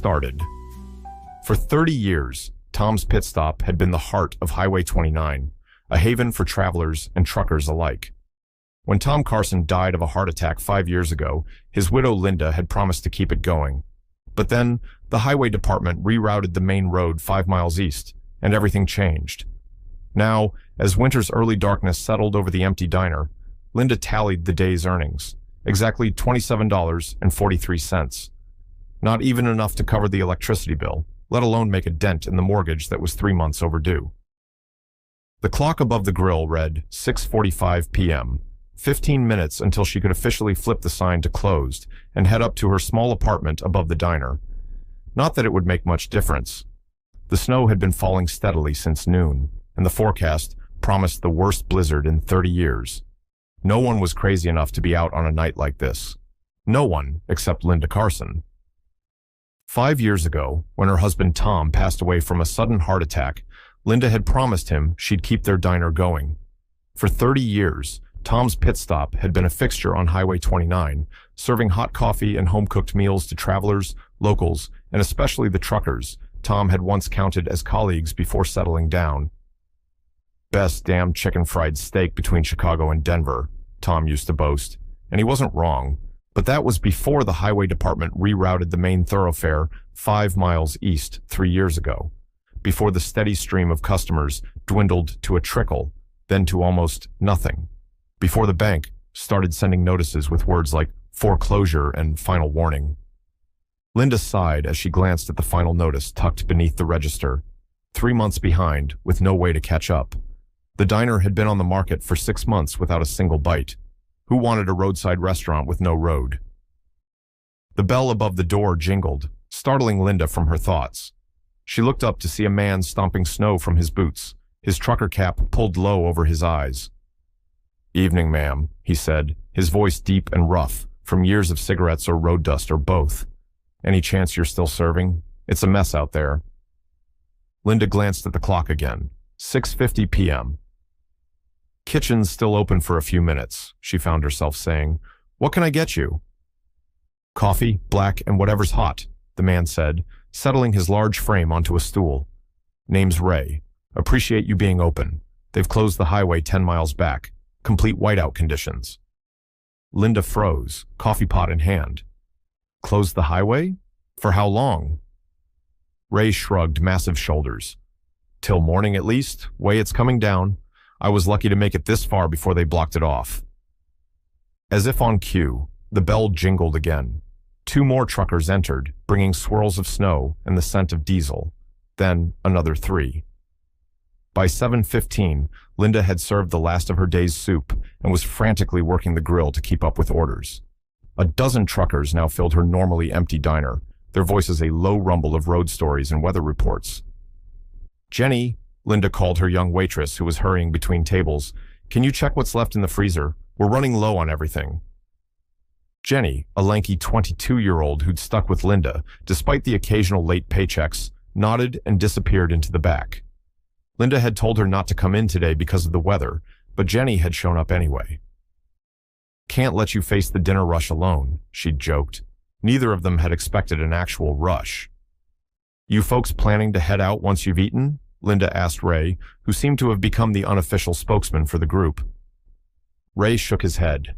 started. For 30 years, Tom's Pit Stop had been the heart of Highway 29, a haven for travelers and truckers alike. When Tom Carson died of a heart attack 5 years ago, his widow Linda had promised to keep it going. But then, the highway department rerouted the main road 5 miles east, and everything changed. Now, as winter's early darkness settled over the empty diner, Linda tallied the day's earnings, exactly $27.43. Not even enough to cover the electricity bill, let alone make a dent in the mortgage that was 3 months overdue. The clock above the grill read 6:45 p.m., 15 minutes until she could officially flip the sign to closed and head up to her small apartment above the diner. Not that it would make much difference. The snow had been falling steadily since noon, and the forecast promised the worst blizzard in 30 years. No one was crazy enough to be out on a night like this. No one except Linda Carson. 5 years ago, when her husband Tom passed away from a sudden heart attack, Linda had promised him she'd keep their diner going. For 30 years, Tom's Pit Stop had been a fixture on Highway 29, serving hot coffee and home-cooked meals to travelers, locals, and especially the truckers Tom had once counted as colleagues before settling down. Best damn chicken fried steak between Chicago and Denver, Tom used to boast, and he wasn't wrong, but that was before the highway department rerouted the main thoroughfare 5 miles east 3 years ago, before the steady stream of customers dwindled to a trickle, then to almost nothing, before the bank started sending notices with words like foreclosure and final warning. Linda sighed as she glanced at the final notice tucked beneath the register. 3 months behind, with no way to catch up. The diner had been on the market for 6 months without a single bite. Who wanted a roadside restaurant with no road? The bell above the door jingled, startling Linda from her thoughts. She looked up to see a man stomping snow from his boots, his trucker cap pulled low over his eyes. "Evening, ma'am," he said, his voice deep and rough, from years of cigarettes or road dust or both. "Any chance you're still serving? It's a mess out there." Linda glanced at the clock again. 6:50 p.m. "Kitchen's still open for a few minutes," she found herself saying. "What can I get you?" "Coffee, black, and whatever's hot," the man said, settling his large frame onto a stool. "Name's Ray. Appreciate you being open. They've closed the highway 10 miles back. Complete whiteout conditions." Linda froze, coffee pot in hand. "Closed the highway? For how long?" Ray shrugged massive shoulders. "Till morning at least, way it's coming down. I was lucky to make it this far before they blocked it off." As if on cue, the bell jingled again. 2 more truckers entered, bringing swirls of snow and the scent of diesel. Then another 3. By 7:15, Linda had served the last of her day's soup and was frantically working the grill to keep up with orders. A dozen truckers now filled her normally empty diner, their voices a low rumble of road stories and weather reports. "Jenny," Linda called her young waitress who was hurrying between tables, "can you check what's left in the freezer? We're running low on everything." Jenny, a lanky 22-year-old who'd stuck with Linda, despite the occasional late paychecks, nodded and disappeared into the back. Linda had told her not to come in today because of the weather, but Jenny had shown up anyway. "Can't let you face the dinner rush alone," she'd joked. Neither of them had expected an actual rush. "You folks planning to head out once you've eaten?" Linda asked Ray, who seemed to have become the unofficial spokesman for the group. Ray shook his head.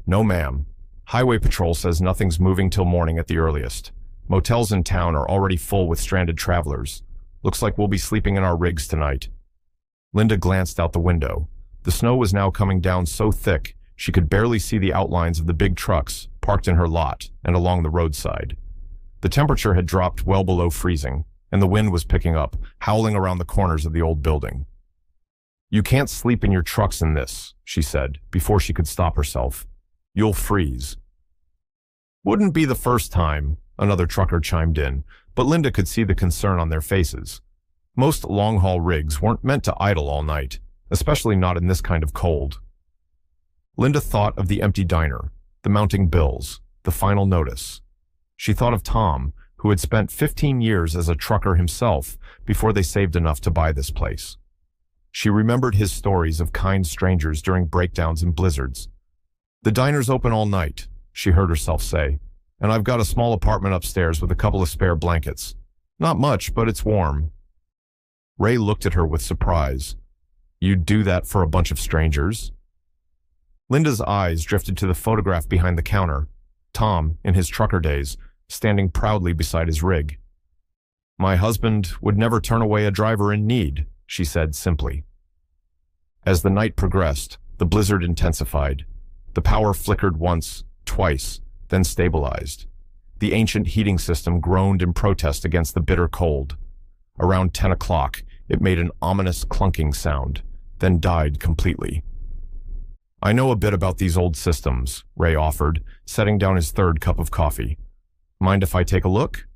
"No, ma'am. Highway Patrol says nothing's moving till morning at the earliest. Motels in town are already full with stranded travelers. Looks like we'll be sleeping in our rigs tonight." Linda glanced out the window. The snow was now coming down so thick she could barely see the outlines of the big trucks parked in her lot and along the roadside. The temperature had dropped well below freezing, and the wind was picking up, howling around the corners of the old building. "You can't sleep in your trucks in this," she said, before she could stop herself. "You'll freeze." "Wouldn't be the first time," another trucker chimed in, but Linda could see the concern on their faces. Most long-haul rigs weren't meant to idle all night, especially not in this kind of cold. Linda thought of the empty diner, the mounting bills, the final notice. She thought of Tom, who had spent 15 years as a trucker himself before they saved enough to buy this place. She remembered his stories of kind strangers during breakdowns and blizzards. "The diner's open all night," she heard herself say. And I've got a small apartment upstairs with a couple of spare blankets. Not much, but it's warm. Ray looked at her with surprise. You'd do that for a bunch of strangers? Linda's eyes drifted to the photograph behind the counter. Tom, in his trucker days, standing proudly beside his rig. My husband would never turn away a driver in need, she said simply. As the night progressed, the blizzard intensified. The power flickered once, twice, then stabilized. The ancient heating system groaned in protest against the bitter cold. Around 10 o'clock, it made an ominous clunking sound, then died completely. I know a bit about these old systems, Ray offered, setting down his third cup of coffee. Mind if I take a look?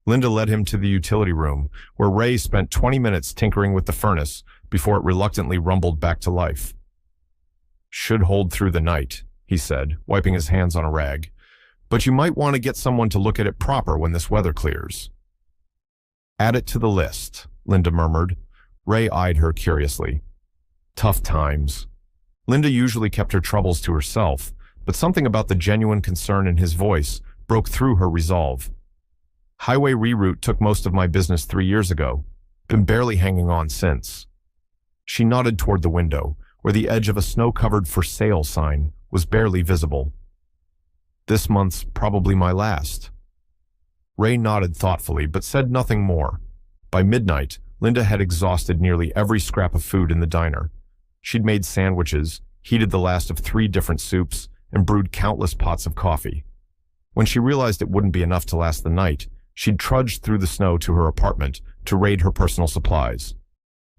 Linda led him to the utility room, where Ray spent 20 minutes tinkering with the furnace before it reluctantly rumbled back to life. Should hold through the night, he said, wiping his hands on a rag. But you might want to get someone to look at it proper when this weather clears. Add it to the list, Linda murmured. Ray eyed her curiously. Tough times. Linda usually kept her troubles to herself, but something about the genuine concern in his voice broke through her resolve. Highway reroute took most of my business 3 years ago. Been barely hanging on since. She nodded toward the window, where the edge of a snow-covered for sale sign was barely visible. This month's probably my last. Ray nodded thoughtfully, but said nothing more. By midnight, Linda had exhausted nearly every scrap of food in the diner. She'd made sandwiches, heated the last of 3 different soups, and brewed countless pots of coffee. When she realized it wouldn't be enough to last the night, she'd trudged through the snow to her apartment to raid her personal supplies.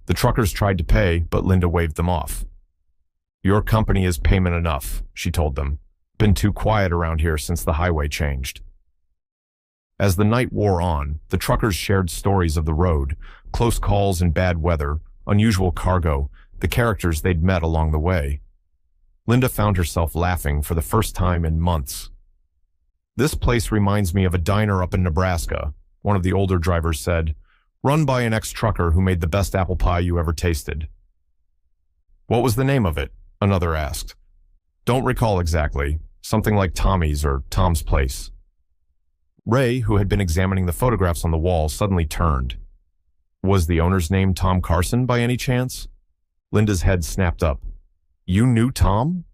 The truckers tried to pay, but Linda waved them off. Your company is payment enough, she told them. Been too quiet around here since the highway changed. As the night wore on, the truckers shared stories of the road, close calls and bad weather, unusual cargo, the characters they'd met along the way. Linda found herself laughing for the first time in months. This place reminds me of a diner up in Nebraska, one of the older drivers said, run by an ex-trucker who made the best apple pie you ever tasted. What was the name of it? Another asked. Don't recall exactly. Something like Tommy's or Tom's Place. Ray, who had been examining the photographs on the wall, suddenly turned. Was the owner's name Tom Carson by any chance? Linda's head snapped up. You knew Tom?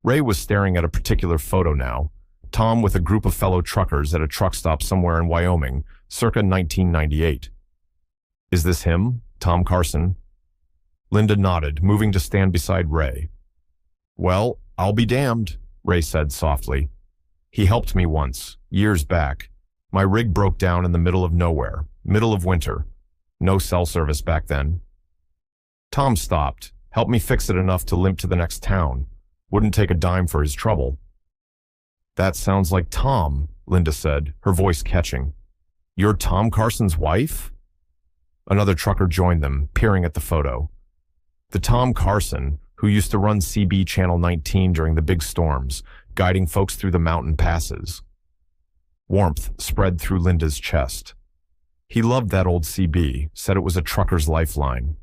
Ray was staring at a particular photo now. Tom with a group of fellow truckers at a truck stop somewhere in Wyoming, circa 1998. Is this him, Tom Carson? Linda nodded, moving to stand beside Ray. Well, I'll be damned, Ray said softly. He helped me once, years back. My rig broke down in the middle of nowhere, middle of winter. No cell service back then. Tom stopped, helped me fix it enough to limp to the next town. Wouldn't take a dime for his trouble. That sounds like Tom, Linda said, her voice catching. You're Tom Carson's wife? Another trucker joined them, peering at the photo. The Tom Carson, who used to run CB Channel 19 during the big storms, guiding folks through the mountain passes. Warmth spread through Linda's chest. He loved that old CB, said it was a trucker's lifeline.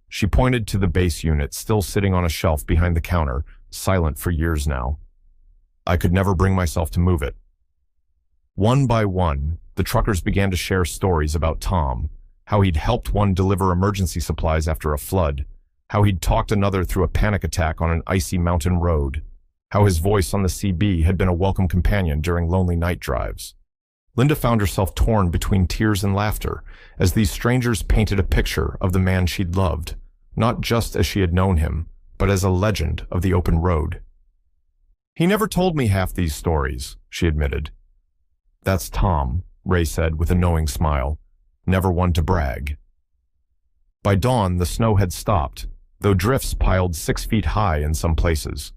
She pointed to the base unit still sitting on a shelf behind the counter, silent for years now. I could never bring myself to move it. One by one, the truckers began to share stories about Tom, how he'd helped one deliver emergency supplies after a flood, how he'd talked another through a panic attack on an icy mountain road, how his voice on the CB had been a welcome companion during lonely night drives. Linda found herself torn between tears and laughter as these strangers painted a picture of the man she'd loved, not just as she had known him, but as a legend of the open road. He never told me half these stories, she admitted. That's Tom, Ray said with a knowing smile, never one to brag. By dawn, the snow had stopped, though drifts piled 6 feet high in some places.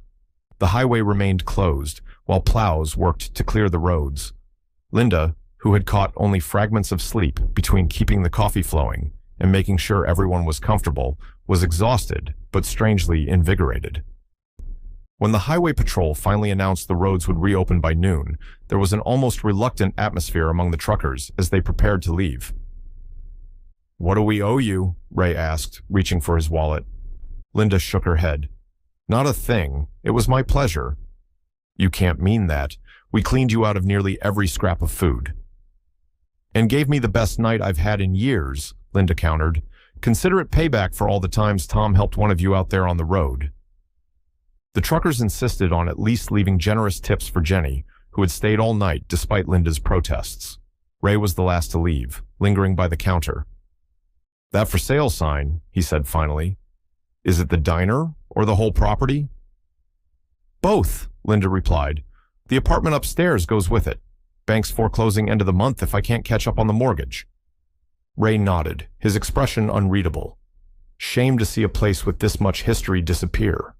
The highway remained closed, while plows worked to clear the roads. Linda, who had caught only fragments of sleep between keeping the coffee flowing and making sure everyone was comfortable, was exhausted, but strangely invigorated. When the highway patrol finally announced the roads would reopen by noon, there was an almost reluctant atmosphere among the truckers as they prepared to leave. What do we owe you? Ray asked, reaching for his wallet. Linda shook her head. Not a thing. It was my pleasure. You can't mean that. We cleaned you out of nearly every scrap of food. And gave me the best night I've had in years, Linda countered. Consider it payback for all the times Tom helped one of you out there on the road. The truckers insisted on at least leaving generous tips for Jenny, who had stayed all night despite Linda's protests. Ray was the last to leave, lingering by the counter. That for sale sign, he said finally. Is it the diner or the whole property? Both, Linda replied. The apartment upstairs goes with it. Bank's foreclosing end of the month if I can't catch up on the mortgage. Ray nodded, his expression unreadable. Shame to see a place with this much history disappear.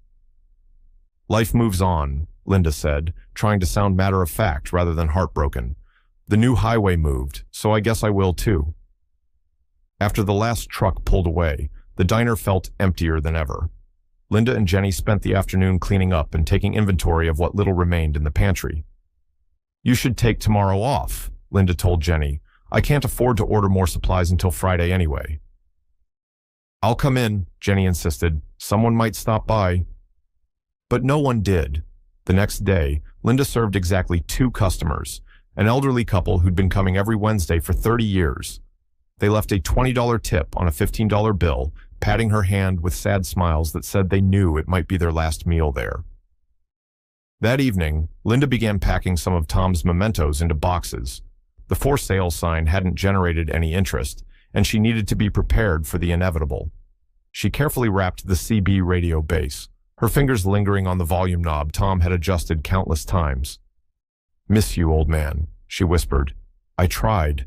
Life moves on, Linda said, trying to sound matter-of-fact rather than heartbroken. The new highway moved, so I guess I will too. After the last truck pulled away, the diner felt emptier than ever. Linda and Jenny spent the afternoon cleaning up and taking inventory of what little remained in the pantry. You should take tomorrow off, Linda told Jenny. I can't afford to order more supplies until Friday anyway. I'll come in, Jenny insisted. Someone might stop by. But no one did. The next day, Linda served exactly 2 customers, an elderly couple who'd been coming every Wednesday for 30 years. They left a $20 tip on a $15 bill, patting her hand with sad smiles that said they knew it might be their last meal there. That evening, Linda began packing some of Tom's mementos into boxes. The for sale sign hadn't generated any interest, and she needed to be prepared for the inevitable. She carefully wrapped the CB radio base, her fingers lingering on the volume knob Tom had adjusted countless times. Miss you, old man, she whispered. I tried.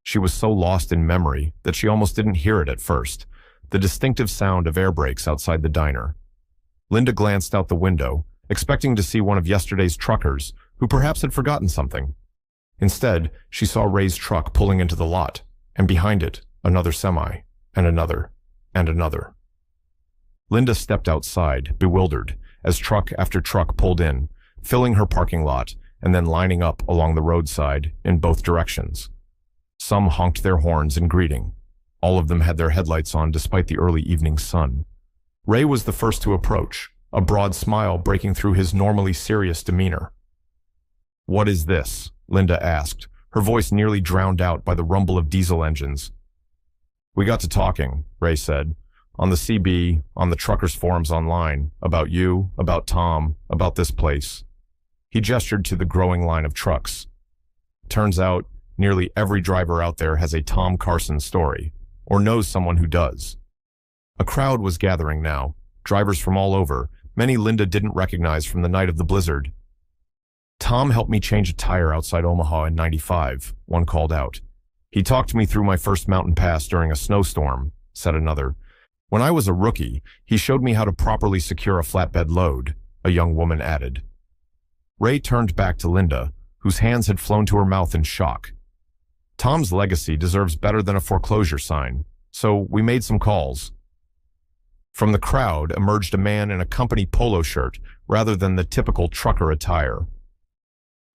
She was so lost in memory that she almost didn't hear it at first, the distinctive sound of air brakes outside the diner. Linda glanced out the window, expecting to see one of yesterday's truckers, who perhaps had forgotten something. Instead, she saw Ray's truck pulling into the lot, and behind it, another semi, and another, and another. Linda stepped outside, bewildered, as truck after truck pulled in, filling her parking lot, and then lining up along the roadside in both directions. Some honked their horns in greeting. All of them had their headlights on despite the early evening sun. Ray was the first to approach, a broad smile breaking through his normally serious demeanor. What is this? Linda asked, her voice nearly drowned out by the rumble of diesel engines. We got to talking, Ray said, on the CB, on the truckers' forums online, about you, about Tom, about this place. He gestured to the growing line of trucks. Turns out, nearly every driver out there has a Tom Carson story, or knows someone who does. A crowd was gathering now, drivers from all over, many Linda didn't recognize from the night of the blizzard. Tom helped me change a tire outside Omaha in '95, one called out. He talked me through my first mountain pass during a snowstorm, said another. When I was a rookie, he showed me how to properly secure a flatbed load, a young woman added. Ray turned back to Linda, whose hands had flown to her mouth in shock. Tom's legacy deserves better than a foreclosure sign, so we made some calls. From the crowd emerged a man in a company polo shirt rather than the typical trucker attire.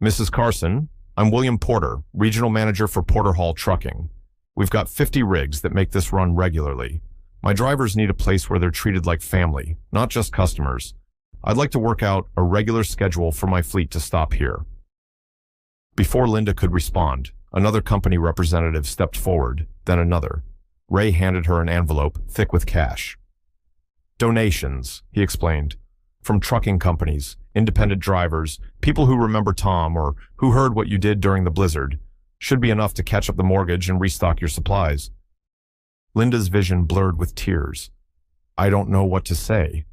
Mrs. Carson, I'm William Porter, Regional Manager for Porter Hall Trucking. We've got 50 rigs that make this run regularly. My drivers need a place where they're treated like family, not just customers. I'd like to work out a regular schedule for my fleet to stop here. Before Linda could respond, another company representative stepped forward, then another. Ray handed her an envelope thick with cash. Donations, he explained, from trucking companies, independent drivers, people who remember Tom or who heard what you did during the blizzard. Should be enough to catch up the mortgage and restock your supplies. Linda's vision blurred with tears. I don't know what to say.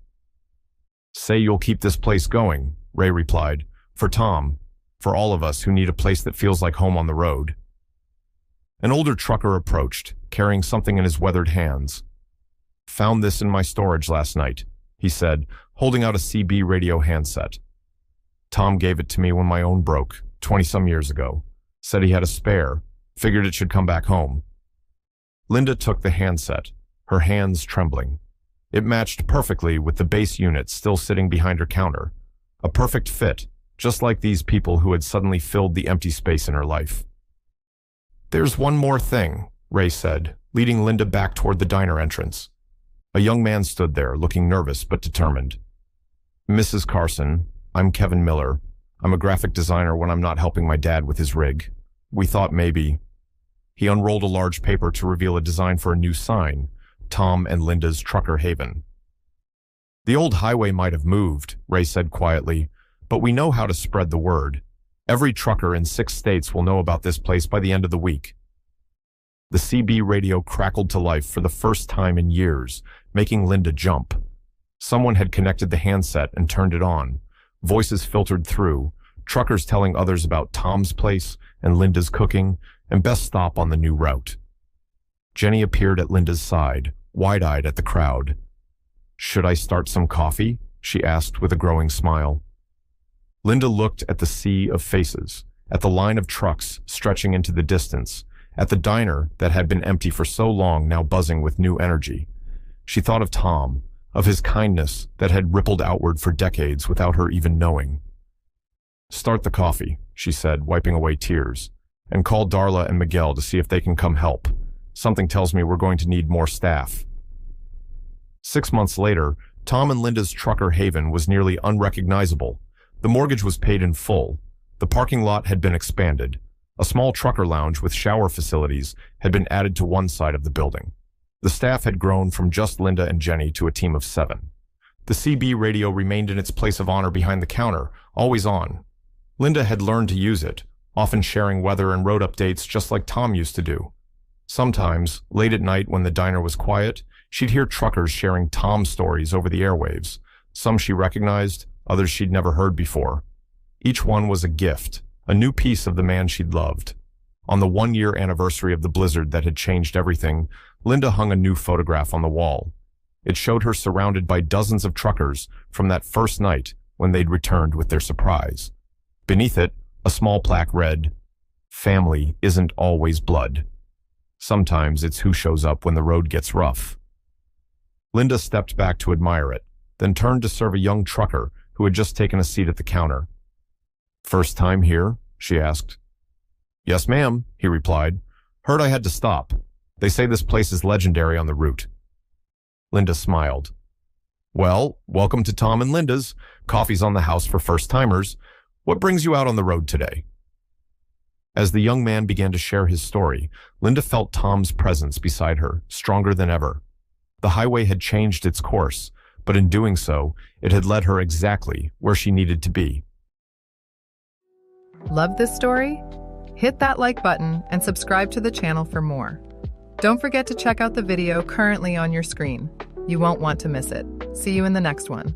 Say you'll keep this place going, Ray replied, for Tom, for all of us who need a place that feels like home on the road. An older trucker approached, carrying something in his weathered hands. Found this in my storage last night, he said, holding out a CB radio handset. Tom gave it to me when my own broke, 20-some years ago. Said he had a spare, figured it should come back home. Linda took the handset, her hands trembling. It matched perfectly with the base unit still sitting behind her counter. A perfect fit, just like these people who had suddenly filled the empty space in her life. There's one more thing, Ray said, leading Linda back toward the diner entrance. A young man stood there, looking nervous but determined. Mrs. Carson, I'm Kevin Miller. I'm a graphic designer when I'm not helping my dad with his rig. We thought maybe. He unrolled a large paper to reveal a design for a new sign, Tom and Linda's Trucker Haven. The old highway might have moved, Ray said quietly, but we know how to spread the word. Every trucker in 6 states will know about this place by the end of the week. The CB radio crackled to life for the first time in years, making Linda jump. Someone had connected the handset and turned it on. Voices filtered through, truckers telling others about Tom's place and Linda's cooking, and best stop on the new route. Jenny appeared at Linda's side, wide-eyed at the crowd. "Should I start some coffee?" she asked with a growing smile. Linda looked at the sea of faces, at the line of trucks stretching into the distance, at the diner that had been empty for so long now buzzing with new energy. She thought of Tom, of his kindness that had rippled outward for decades without her even knowing. "Start the coffee," she said, wiping away tears, "and call Darla and Miguel to see if they can come help. Something tells me we're going to need more staff." 6 months later, Tom and Linda's Trucker Haven was nearly unrecognizable. The mortgage was paid in full. The parking lot had been expanded. A small trucker lounge with shower facilities had been added to one side of the building. The staff had grown from just Linda and Jenny to a team of 7. The CB radio remained in its place of honor behind the counter, always on. Linda had learned to use it, often sharing weather and road updates just like Tom used to do. Sometimes, late at night when the diner was quiet, she'd hear truckers sharing Tom stories over the airwaves. Some she recognized, others she'd never heard before. Each one was a gift, a new piece of the man she'd loved. On the 1-year anniversary of the blizzard that had changed everything, Linda hung a new photograph on the wall. It showed her surrounded by dozens of truckers from that first night when they'd returned with their surprise. Beneath it, a small plaque read, "Family isn't always blood. Sometimes it's who shows up when the road gets rough." Linda stepped back to admire it, then turned to serve a young trucker who had just taken a seat at the counter. "First time here?" she asked. "Yes, ma'am," he replied. "Heard I had to stop. They say this place is legendary on the route." Linda smiled. "Well, welcome to Tom and Linda's. Coffee's on the house for first-timers. What brings you out on the road today?" As the young man began to share his story, Linda felt Tom's presence beside her, stronger than ever. The highway had changed its course, but in doing so, it had led her exactly where she needed to be. Love this story? Hit that like button and subscribe to the channel for more. Don't forget to check out the video currently on your screen. You won't want to miss it. See you in the next one.